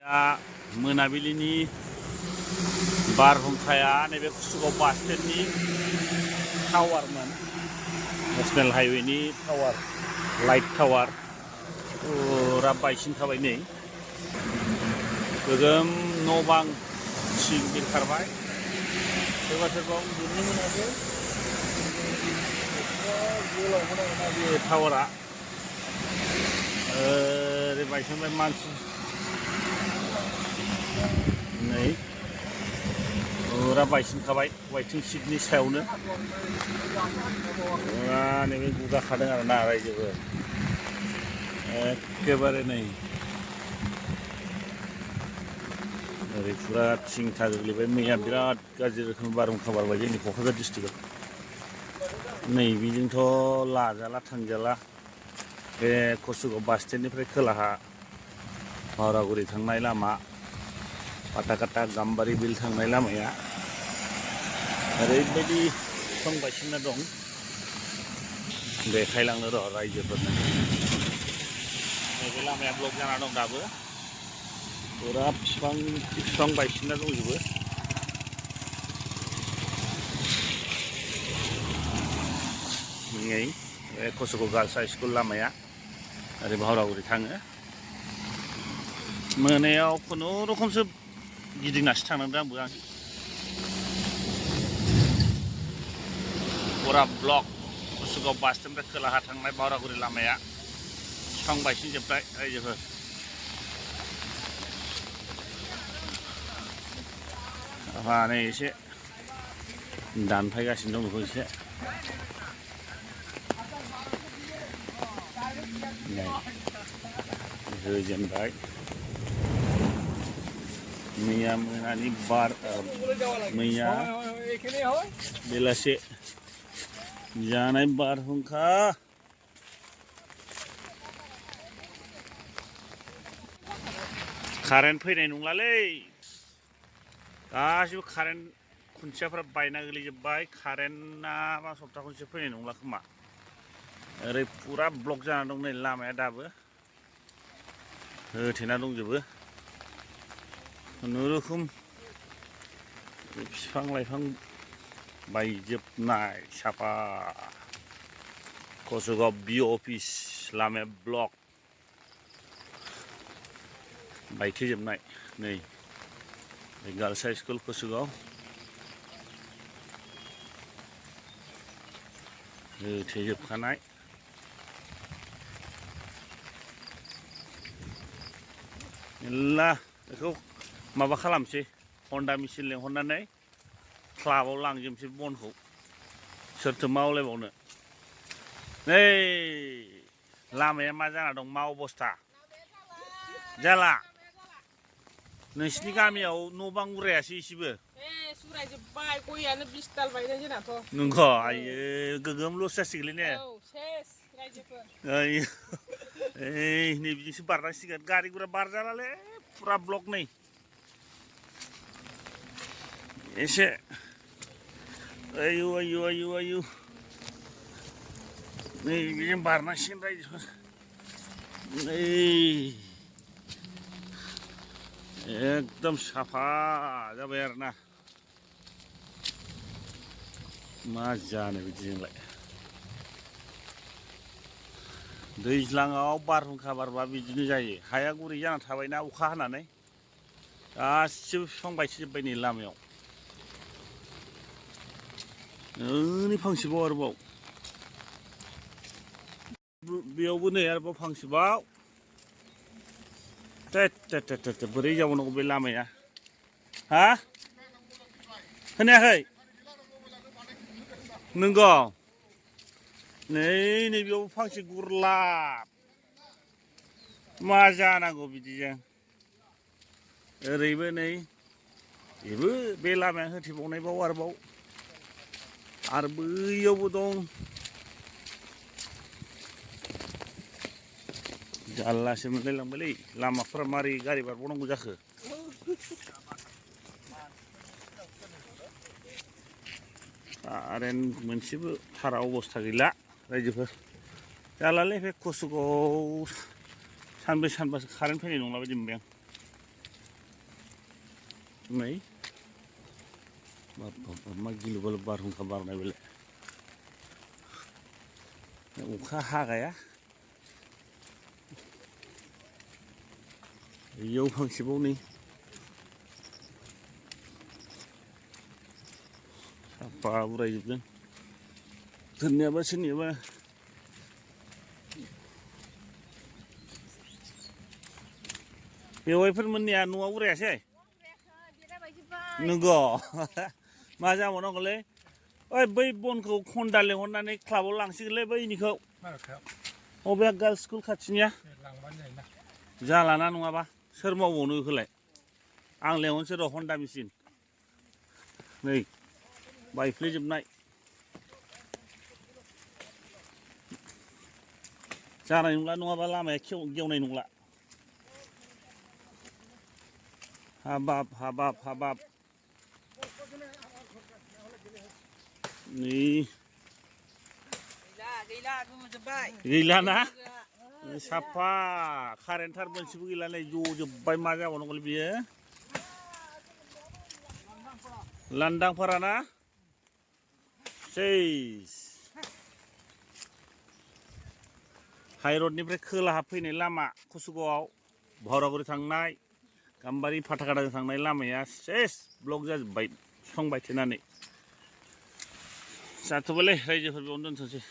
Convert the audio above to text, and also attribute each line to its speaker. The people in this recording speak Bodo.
Speaker 1: दा मोनाबिलिनि बारहुंखाया नैबे काचुगाव बास स्टेन्डनि टावारमोन, नेसनेल हाइवेनि टावार, लाइट टावार फुरा बायसिनखाबाय नै। गोगोम न' बां थिं बिरखारबाय, सोरबा सोरबा उन्दुनो मोनाखै। गोलावमोन आरोना बे टावारा, ओरै बायसनबाय मानसि नै फुरा बायसिनखाबाय वाइटिं सिटनि सायावनो। फुरा नैबे गुगाखादों आरोना रायजोबो एखेबारे नै ओरै फुरा थिंथा गोग्लैबाय। मैया बिराद गाज्रि रोखोम बारहुंखा बारबाय जोंनि क'क्राझार डिस्ट्रिक्टआव। नै बेजोंथ' लाजाला थांजाला, बे काचुगाव बास स्टेन्डनिफ्राय खोलाहा भावरागुरि थांनाय लामा, पाटाकाटा गाम्बारि बिल थांनाय लामाया ओरैबायदि बिफां बायसिनना दं, देखायलांनो र' रायजोफोरनो। नैबे लामाया ब्लक जाना दं दाबो, फुरा बिफां बायसिनना दंजोबो। नै बे काचुगाव गार्ल्स हाइ स्कुल लामाया ओरै भावरागुरि थाङो। मोनायाव खुनुरुखुमसो गिदिंनासो थांनांदों आंबो। फुरा ब्लक काचुगाव बास स्टेन्डनिफ्राय खोलाहा थांनाय भावरागुरि लामाया बिफां बायसिनजोब्बाय रायजोफोर। नै एसे दानफायगासिनो दं बेखौ एसे। नै होजेनबाय। मैया मोनानि मैया बेलासे जानाय बारहुंखा। कारेन्ट फैनाय नंलालै, गासिबो कारेन्ट खुन्थियाफ्रा बायना गोलैजोब्बाय। कारेन्टआ मा सप्ता खनसे फैनाय नंला खोमा। ओरै फुरा ब्लक जाना दं नै लामाया दाबो, होथेना दंजोबो। खुनुरुखुम बिफां लाइफां बायजोबनाय साफा। काचुगाव बिअ अफिस लामाया ब्लक बायथेजोबनाय। नै गार्ल्स हाइ स्कुल काचुगाव होथेजोबखानाय। मेल्ला बेखौ माबा खालामसै, हन्डा मेचिन लेंहरनानै क्लाबाव लांजोबसै बनखौ, सोरथो मावलायबावनो। नै लामाया मा जाना दं, मा अबस्था जाला? नोंसिनि गामियाव न' बां उरायासै एसेबो?
Speaker 2: उरायजोब्बाय, गयानो 20 दाल बायदों जोंनाथ'।
Speaker 1: नंग' आयो गोगोम लस जासिगोनलै ने?
Speaker 2: औ सेस रायजोफोर।
Speaker 1: नै बिजोंसो बारनांसिगोन, गारि गुरा बारजालालै फुरा ब्लक नै। एसे आयु आयु आयु आयु नै बेजों बारनांसिगोन रायजोफोर। नै एकदम साफा जाबाय आरोना। मा जानो बिदिजोंलाय। दैज्लाङाव बारहुंखा बारबा बिदिनो जायो, हाया गुरै जाना थाबायना अखा हानानै, गासिबो बिफां बायसिजोब्बाय नै लामायाव। नै फांसेबाव आरोबाव, बेयावबो नै आरोबाव फांसेबाव। थेट बोरै जाबावनांगौ बे लामाया, हा? खोनायाखै? नंगौ, नैबेयाव फांसे गुरलाब। मा जानांगौ बिदिजों? ओरैबो नै बेबो बे लामाया होथेबावनायबाव आरोबाव, आरो बैयावबो दं। जारलासो मोनलायलांबायलै, लामाफोरा मारै गारि बारबावनांगौ जाखो। कारेन्ट मोनसेबो थारा अबस्था गैला रायजोफोर। जालालै बे काचुगाव सानब्रै सानबासो कारेन्ट फैनाय नंला बायदि मोनबाय आं। नै मा गिलु बालु बारहुंखा बारनाय बेलाय अखा हागाया इयाव फांसेबाव नै साफा उरायजोबदों सोरनियाबा सोरनियाबा बेवाइफोर मोननिया न'आव उरायासै नंगौ मा जाबावनांगौलै ओइ बै बनखौ खन्दा लेंहरनानै क्लाबाव लांसिगोनलै बैनिखौ अबे गार्लस स्कुल खाथिनिया जालाना नङाबा सोर मावबावनो बेखौलाय आं लेंहरनोसै र' हन्दा मेचिन नै बायफ्लेजोबनाय जानाय नंला नङाबा लामाया गेवनाय नंला हाबाब हाबाब हाबाब नै गैला ना साफा कारेन्ट थार मोनसेबो गैला नै जजोब्बाय मा जाबावनांगौलै बियो लांदांफोरा ना सेस हाइरडनिफ्राय खोलाहा फैनाय लामा कसुगावआव भावरागुरि थांनाय गाम्बारि फाथाखाटाजों थांनाय लामाया सेस ब्लक जाजोब्बाय बिफां बायथेनानै जाथ'बायलै रायजोफोर बेयावनो दोनथ'सै